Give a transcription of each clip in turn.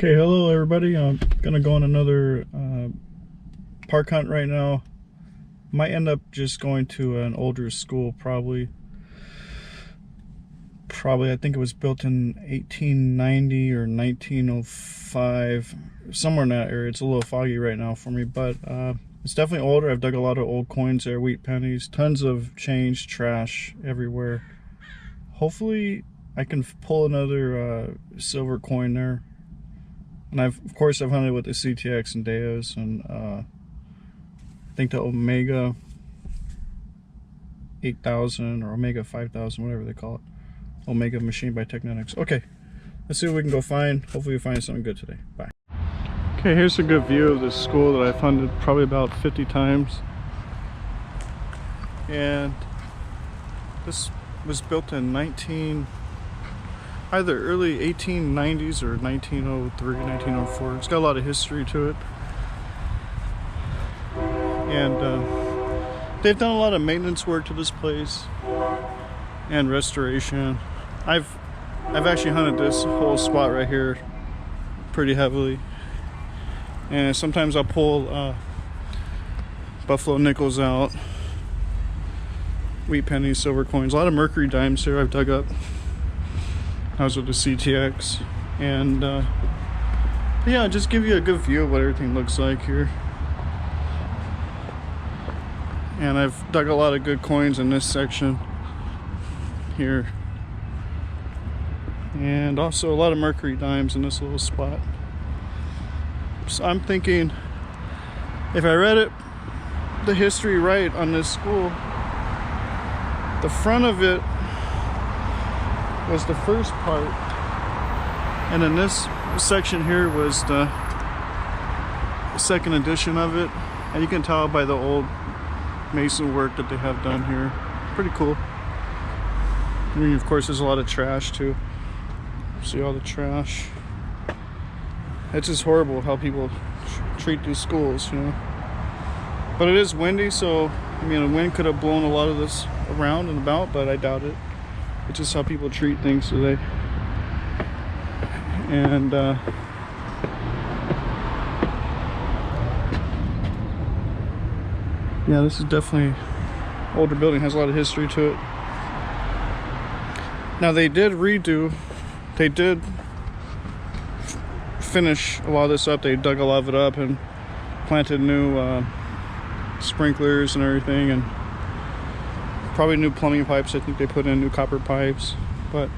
Okay, hello everybody. I'm gonna go on another park hunt right now. Might end up just going to an older school, probably. I think it was built in 1890 or 1905, somewhere in that area. It's a little foggy right now for me, but it's definitely older. I've dug a lot of old coins there, wheat pennies, tons of change, trash everywhere. Hopefully I can pull another silver coin there. And of course I've hunted with the CTX and Deos, and I think the Omega 8000 or Omega 5000, whatever they call it. Omega machine by Technetics. Okay, let's see what we can go find. Hopefully we find something good today. Bye. Okay, here's a good view of this school that I've hunted probably about 50 times. And this was built in either early 1890s or 1903, 1904. It's got a lot of history to it. And they've done a lot of maintenance work to this place and restoration. I've actually hunted this whole spot right here pretty heavily. And sometimes I'll pull buffalo nickels out, wheat pennies, silver coins, a lot of mercury dimes here I've dug up. I was with the CTX, and yeah, just give you a good view of what everything looks like here. And I've dug a lot of good coins in this section here, and also a lot of mercury dimes in this little spot. So I'm thinking, if I read the history right on this school, the front of it was the first part, and then this section here was the second edition of it, and you can tell by the old mason work that they have done here. Pretty cool. I mean, of course there's a lot of trash too. See all the trash. It's just horrible how people treat these schools, you know. But it is windy, so I mean, the wind could have blown a lot of this around and about, but I doubt it. It's just how people treat things today. And yeah, this is definitely older building, has a lot of history to it. Now they did finish a lot of this up. They dug a lot of it up and planted new sprinklers and everything, and probably new plumbing pipes. I think they put in new copper pipes. But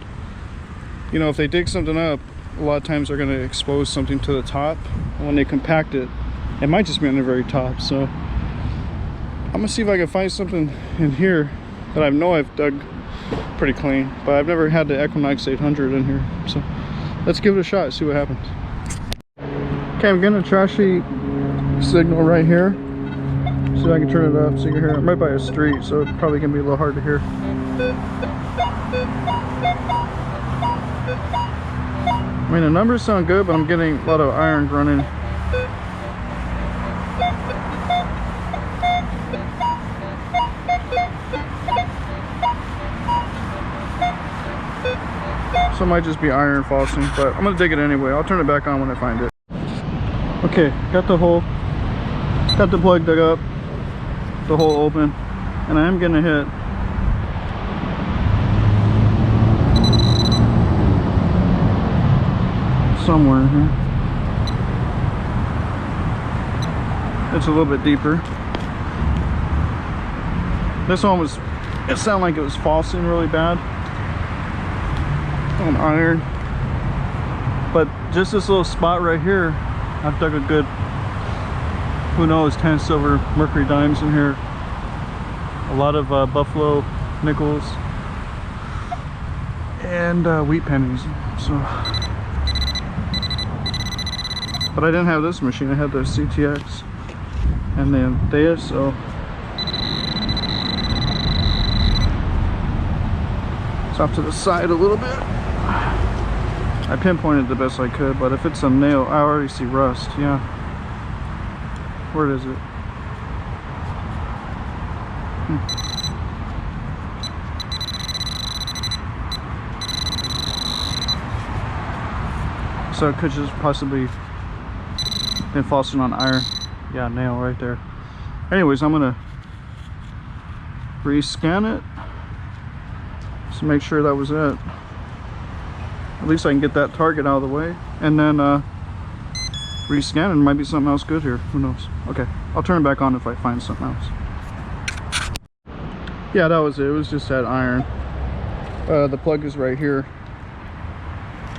you know, if they dig something up, a lot of times they're going to expose something to the top, and when they compact it, it might just be on the very top. So I'm gonna see if I can find something in here that I know I've dug pretty clean, but I've never had the Equinox 800 in here. So let's give it a shot, see what happens. Okay, I'm getting a trashy signal right here. See if I can turn it up so you can hear it. I'm right by a street, so it's probably gonna be a little hard to hear. I mean, the numbers sound good, but I'm getting a lot of irons running. So it might just be iron falsing, but I'm gonna dig it anyway. I'll turn it back on when I find it. Okay, got the hole, got the plug dug up, the hole open, and I am gonna hit somewhere here. It's a little bit deeper. This one was, it sounded like it was falsing really bad on iron, but just this little spot right here, I've dug a good, who knows, 10 silver mercury dimes in here, a lot of buffalo nickels, and wheat pennies. So, but I didn't have this machine, I had the CTX and then Deos, so it's off to the side a little bit. I pinpointed the best I could, but if it's a nail, I already see rust. Yeah. Where is it? So it could just possibly been falsing on iron. Yeah, nail right there. Anyways, I'm gonna rescan it. So make sure that was it. At least I can get that target out of the way. And then rescan it. Might be something else good here. Who knows? Okay, I'll turn it back on if I find something else. Yeah, that was it. It was just that iron. The plug is right here.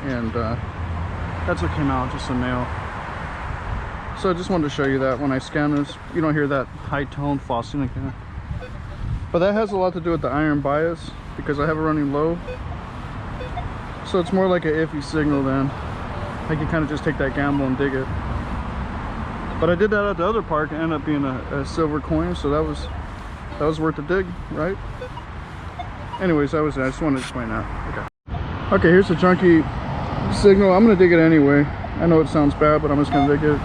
And that's what came out, just a nail. So I just wanted to show you that when I scan this, you don't hear that high tone falsing again. But that has a lot to do with the iron bias, because I have it running low. So it's more like an iffy signal then. I can kind of just take that gamble and dig it. But I did that at the other park and ended up being a silver coin, so that was worth the dig, right? Anyways, that was it. I just wanted to explain that. Okay, here's a junky signal. I'm gonna dig it anyway. I know it sounds bad, but I'm just gonna dig it.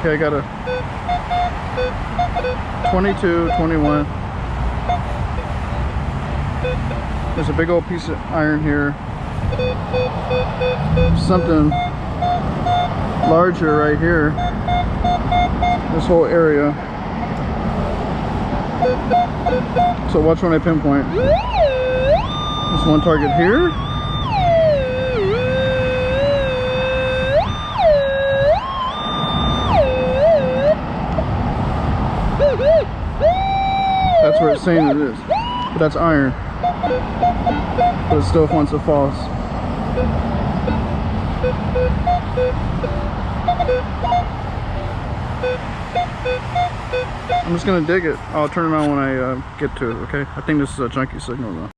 Okay, I got a 22, 21. There's a big old piece of iron here. Something larger right here. This whole area. So watch when I pinpoint. There's one target here. That's where it's saying it is. But that's iron. But it still wants a false. I'm just gonna dig it. I'll turn it on when I get to it, okay? I think this is a junky signal though.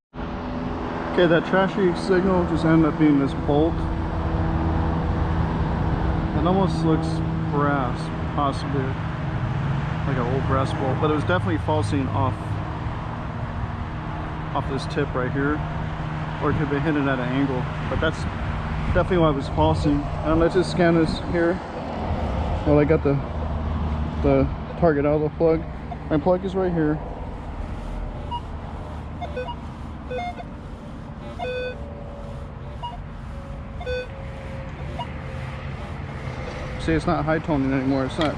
Okay, that trashy signal just ended up being this bolt. It almost looks brass, possibly like an old brass bolt, but it was definitely falsing off this tip right here, or it could have been hidden at an angle, but that's definitely why it was falsing. And let's just scan this here. Well, I got the target out of the plug. My plug is right here. See, it's not high toning anymore. It's not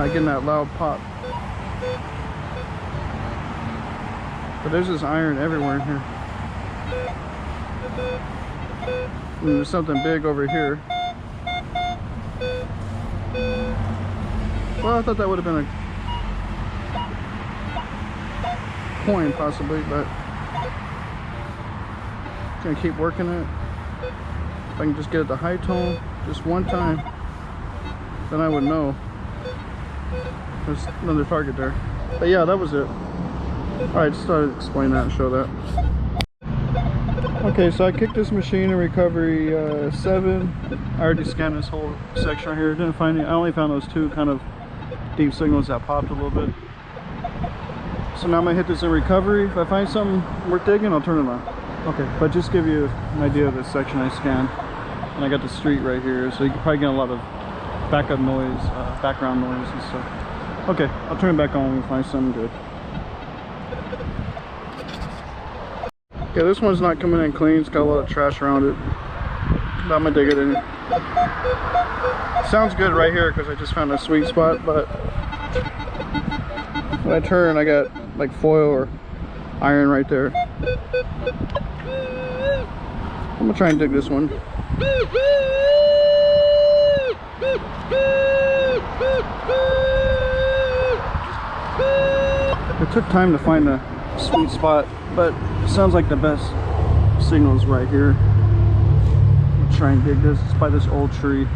getting that loud pop. But there's this iron everywhere in here. And there's something big over here. Well, I thought that would have been a coin possibly, but I'm gonna keep working it. If I can just get it to high tone just one time, then I would know. There's another target there. But yeah, that was it. Alright, just thought I'd explain that and show that. Okay, so I kicked this machine in recovery 7. I already scanned this whole section right here. Didn't find any. I only found those two kind of deep signals that popped a little bit. So now I'm gonna hit this in recovery. If I find something worth digging, I'll turn it on. Okay, but just give you an idea of this section I scanned. And I got the street right here, so you can probably get a lot of backup noise, background noise and stuff. Okay, I'll turn it back on when we find something good. Yeah, this one's not coming in clean. It's got a lot of trash around it. But I'm gonna dig it in. Sounds good right here because I just found a sweet spot, but when I turn, I got like foil or iron right there. I'm gonna try and dig this one. It took time to find a sweet spot, but it sounds like the best signal is right here. I'm gonna try and dig this. It's by this old tree.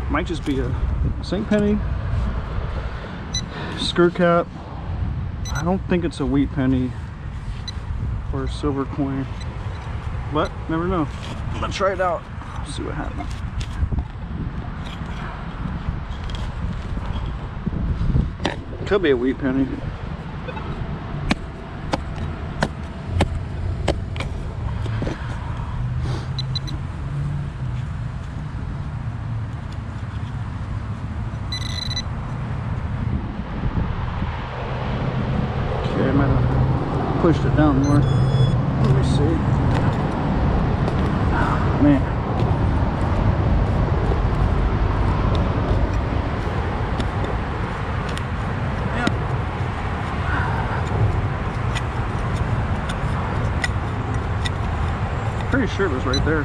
Might just be a St. Penny, skirt cap. I don't think it's a wheat penny or a silver coin, but never know. I'm gonna try it out, see what happens. Could be a wheat penny. Okay, I might have pushed it down more. Let me see. Man. Pretty sure it was right there.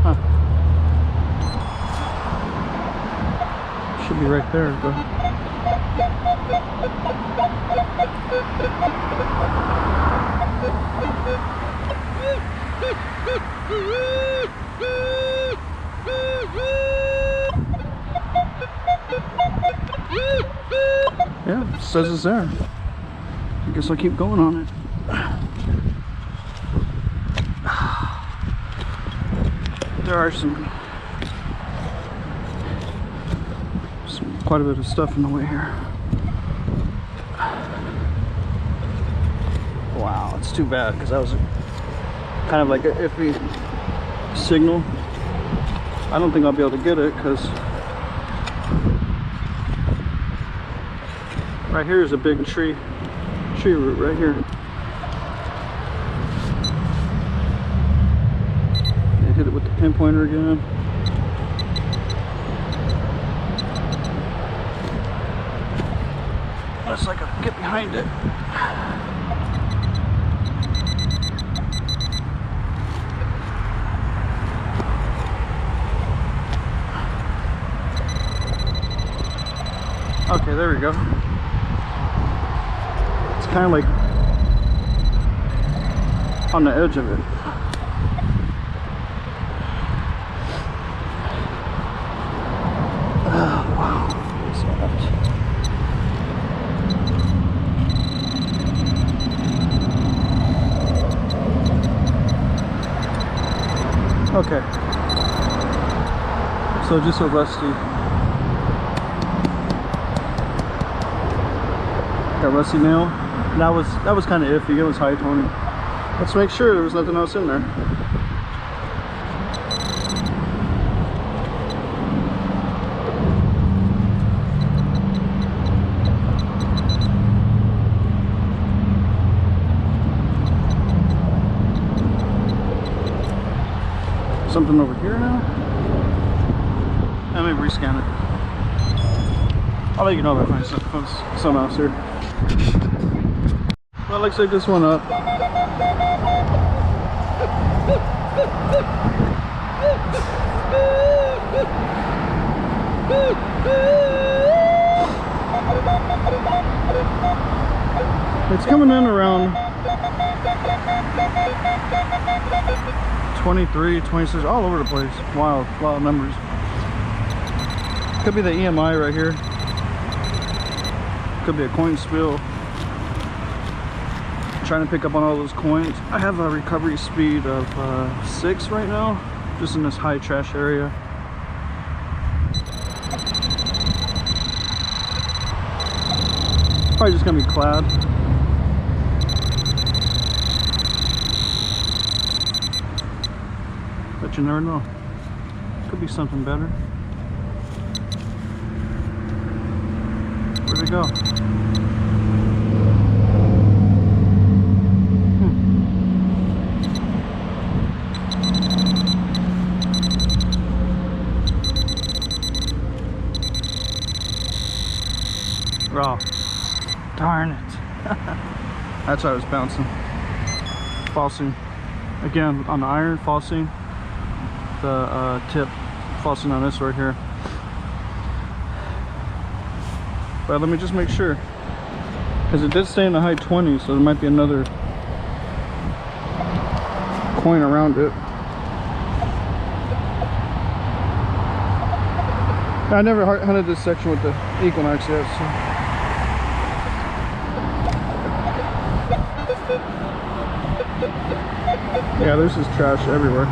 Huh. Should be right there, but yeah, it says it's there. I guess I'll keep going on it. There are quite a bit of stuff in the way here. Wow, it's too bad because that was kind of like an iffy signal. I don't think I'll be able to get it because right here is a big tree root right here. I hit it with the pinpointer again. Unless I can get behind it. Okay, there we go. It's kind of like on the edge of it. Oh, wow. Okay. So just a rusty. That rusty nail. That was kind of iffy. It was high toning. Let's make sure there was nothing else in there. Something over here now? Let me rescan it. I'll let you know if I find something else here. Well, it looks like this one up. It's coming in around 23, 26, all over the place. Wow, a lot of numbers. Could be the EMI right here. Could be a coin spill. Trying to pick up on all those coins. I have a recovery speed of 6 right now, just in this high trash area. Probably just gonna be clad. But you never know. Could be something better. Where'd it go? Oh, darn it. That's why I was bouncing. Falsing. Again, on the iron, falsing. The tip falsing on this right here. But let me just make sure. Because it did stay in the high 20s, so there might be another coin around it. I never hunted this section with the Equinox yet, so. Yeah, there's just trash everywhere.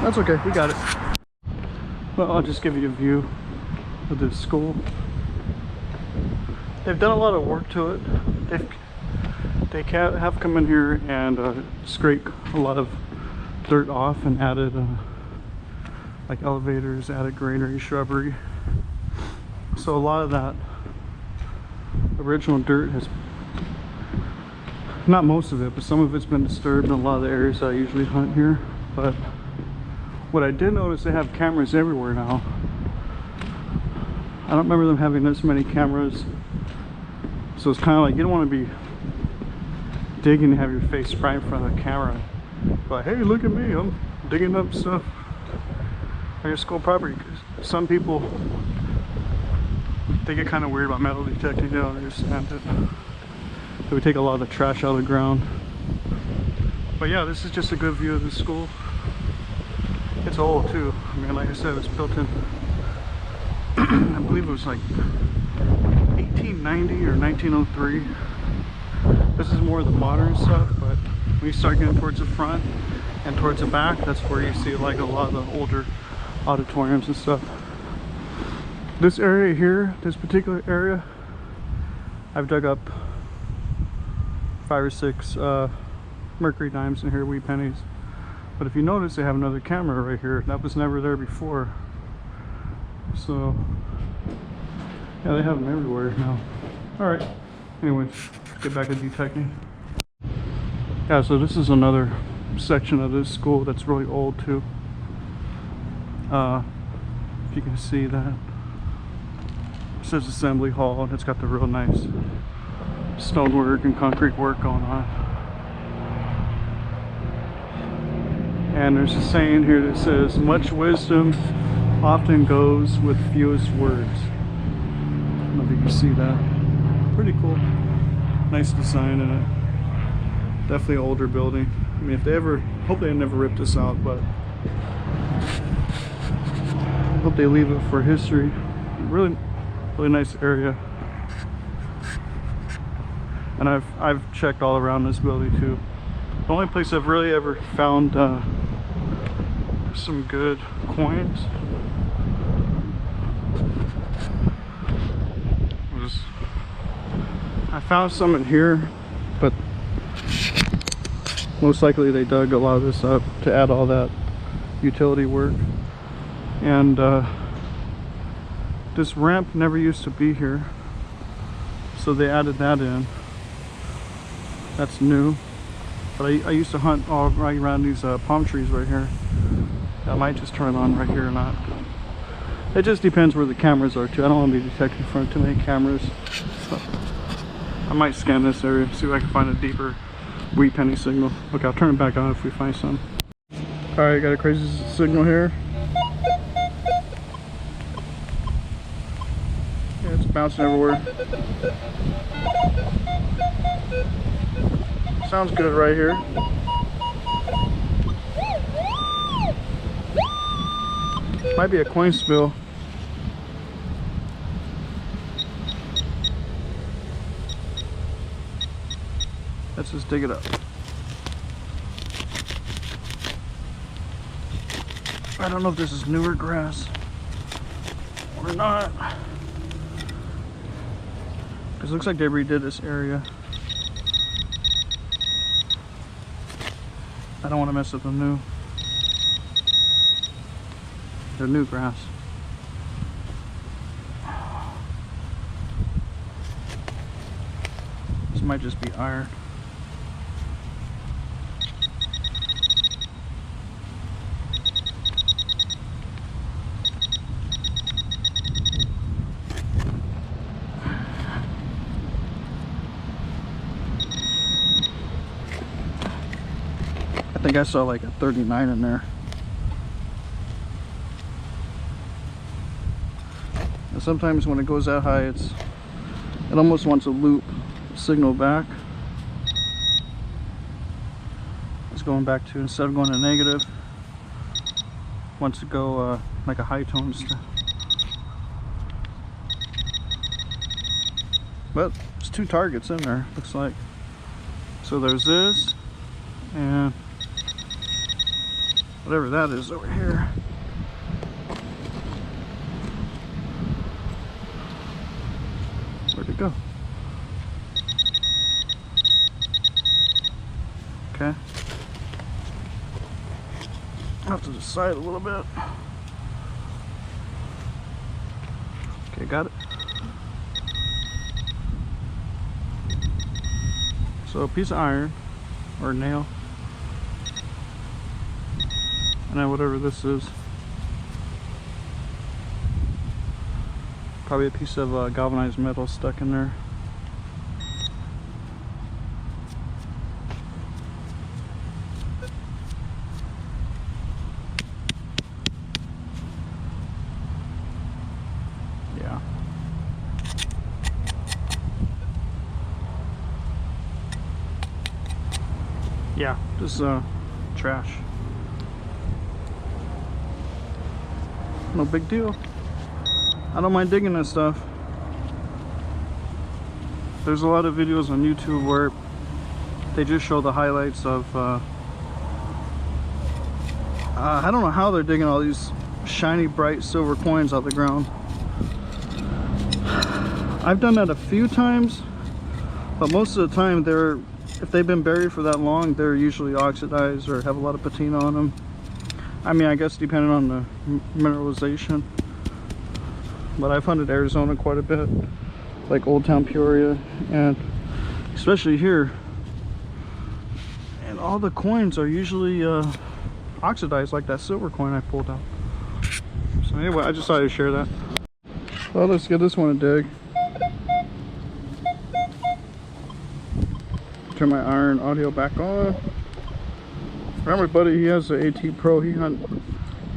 That's okay, we got it. Well, I'll just give you a view of this school. They've done a lot of work to it. They have come in here and scraped a lot of dirt off and added like elevators, attic greenery, shrubbery. So a lot of that original dirt has, not most of it, but some of it's been disturbed in a lot of the areas I usually hunt here. But what I did notice, they have cameras everywhere now. I don't remember them having this many cameras. So it's kind of like, you don't want to be digging and have your face right in front of the camera. But hey, look at me, I'm digging up stuff on your school property. Some people, they get kind of weird about metal detecting. They don't understand it. They would take a lot of the trash out of the ground. But yeah, this is just a good view of the school. It's old too. I mean, like I said, it was built in, I believe it was like 1890 or 1903. This is more of the modern stuff, but when you start getting towards the front and towards the back, that's where you see like a lot of the older auditoriums and stuff. This area here, this particular area, I've dug up 5 or 6 mercury dimes in here, wee pennies. But if you notice, they have another camera right here. That was never there before. So yeah, they have them everywhere now. All right, anyway, get back to detecting. Yeah, so this is another section of this school that's really old too. If you can see that, it says assembly hall, and it's got the real nice stonework and concrete work going on. And there's a saying here that says, much wisdom often goes with fewest words. I don't know if you can see that. Pretty cool. Nice design in it. Definitely an older building. I mean, if they ever, hope they never rip this out, but hope they leave it for history. Really nice area. And I've checked all around this building too. The only place I've really ever found some good coins was, I found some in here, but most likely they dug a lot of this up to add all that utility work. And this ramp never used to be here, so they added that in. That's new. But I used to hunt all right around these palm trees right here. I might just turn it on right here or not. It just depends where the cameras are too. I don't want to be detecting in front of too many cameras. So I might scan this area, see if I can find a deeper wee penny signal. Okay, I'll turn it back on if we find some. Alright, got a crazy signal here. Yeah, it's bouncing everywhere. Sounds good right here. Might be a coin spill. Let's just dig it up. I don't know if this is newer grass or not, because it looks like they redid this area. I don't want to mess up the new grass. This might just be iron. I think I saw like a 39 in there. And sometimes when it goes that high, it almost wants to loop signal back. It's going back to, instead of going to negative, wants to go like a high tone stuff. But there's 2 targets in there, looks like. So there's this and whatever that is over here. Where'd it go? Okay. Off to the side a little bit. Okay, got it. So a piece of iron or nail, and then whatever this is, probably a piece of galvanized metal stuck in there. Yeah. Yeah, just trash. No big deal. I don't mind digging this stuff. There's a lot of videos on YouTube where they just show the highlights of I don't know how they're digging all these shiny bright silver coins out of the ground. I've done that a few times, but most of the time if they've been buried for that long, they're usually oxidized or have a lot of patina on them. I mean, I guess depending on the mineralization. But I've hunted Arizona quite a bit, like Old Town Peoria, and especially here. And all the coins are usually oxidized, like that silver coin I pulled out. So anyway, I just thought I'd share that. Well, let's give this one a dig. Turn my iron audio back on. My buddy, he has an AT Pro. He's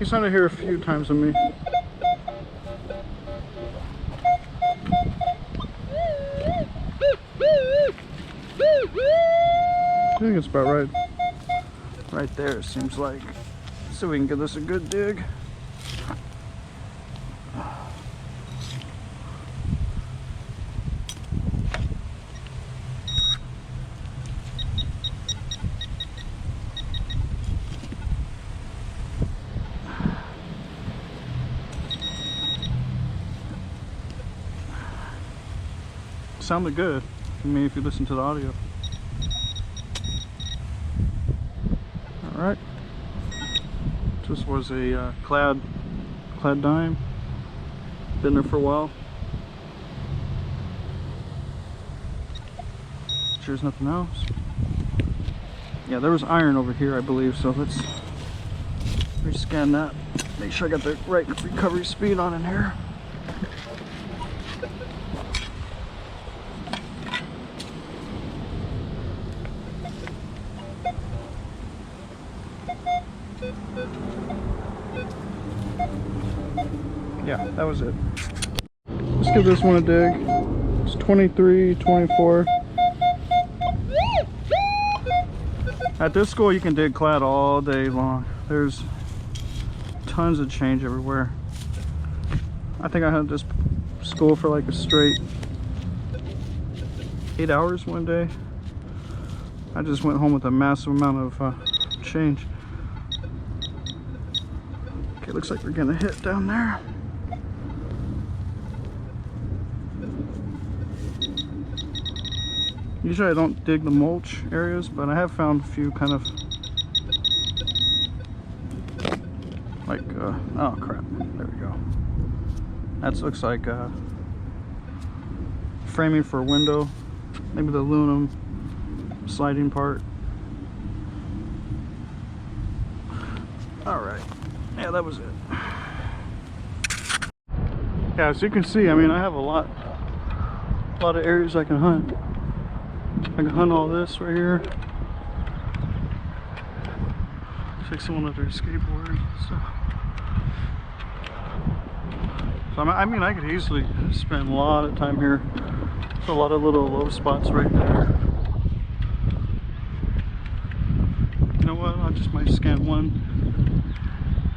hunted here a few times with me. I think it's about right there, it seems like. So we can give this a good dig. Sounded good. I mean, if you listen to the audio. Alright. This was a clad dime. Been there for a while. Sure, there's nothing else. Yeah, there was iron over here, I believe, so let's rescan that. Make sure I got the right recovery speed on in here. Yeah, that was it. Let's give this one a dig. It's 23, 24. At this school, you can dig clad all day long. There's tons of change everywhere. I think I had this school for like a straight 8 hours one day. I just went home with a massive amount of change. Okay, looks like we're gonna hit down there. Usually I don't dig the mulch areas, but I have found a few kind of like, oh crap, there we go. That looks like framing for a window, maybe the aluminum sliding part. All right, yeah, that was it. Yeah, as you can see, I mean, I have a lot of areas I can hunt. I can hunt all this right here. Looks like someone up there skateboarding. So I mean, I could easily spend a lot of time here. There's a lot of little low spots right there. You know what? I just might scan one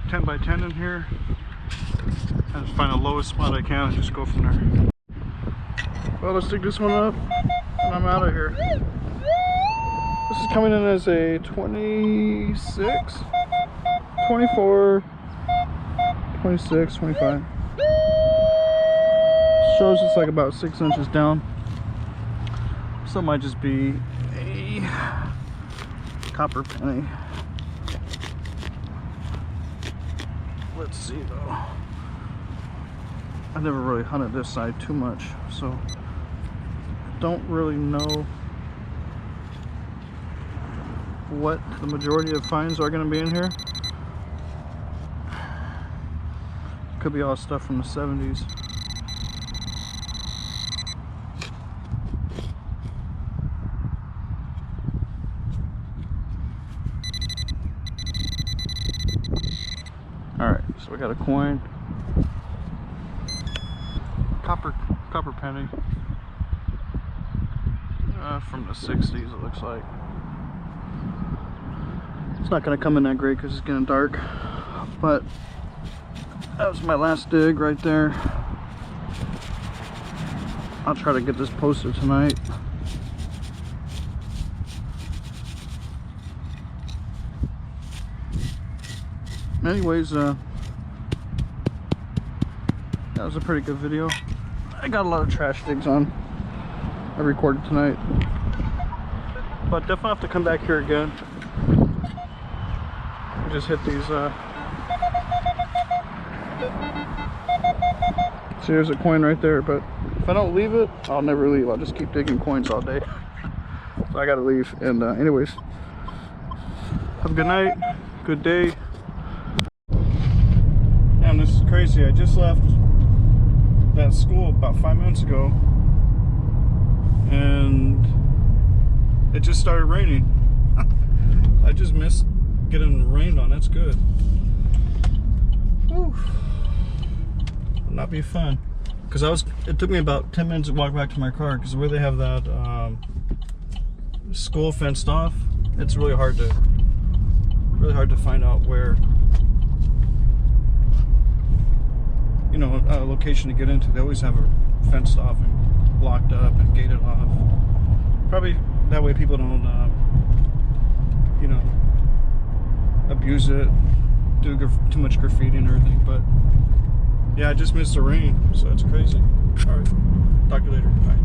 10 by 10 in here and just find the lowest spot I can and just go from there. Well, let's dig this one up. And I'm out of here. This is coming in as a 26, 24, 26, 25. Shows it's like about 6 inches down. So it might just be a copper penny. Let's see though. I've never really hunted this side too much, so I don't really know what the majority of finds are going to be in here. Could be all stuff from the 70s. Alright, so we got a coin. Copper penny. From the 60s, it looks like. It's not going to come in that great because it's getting dark, but that was my last dig right there. I'll try to get this posted tonight. Anyways, that was a pretty good video. I got a lot of trash digs on. I recorded tonight, but definitely have to come back here again. Just hit these. See, there's a coin right there, but if I don't leave it, I'll never leave. I'll just keep digging coins all day. So I gotta leave. And anyways, have a good night, good day. And this is crazy. I just left that school about 5 minutes ago, and it just started raining. I just missed getting rained on. That's good. Whew. Will not be fun, because it took me about 10 minutes to walk back to my car, because where they have that school fenced off, it's really hard to find out where, you know, a location to get into. They always have it fenced off and locked up and gated off. Probably that way people don't, you know, abuse it, do too much graffiti and everything. But yeah, I just missed the rain, so it's crazy. All right, talk to you later. Bye.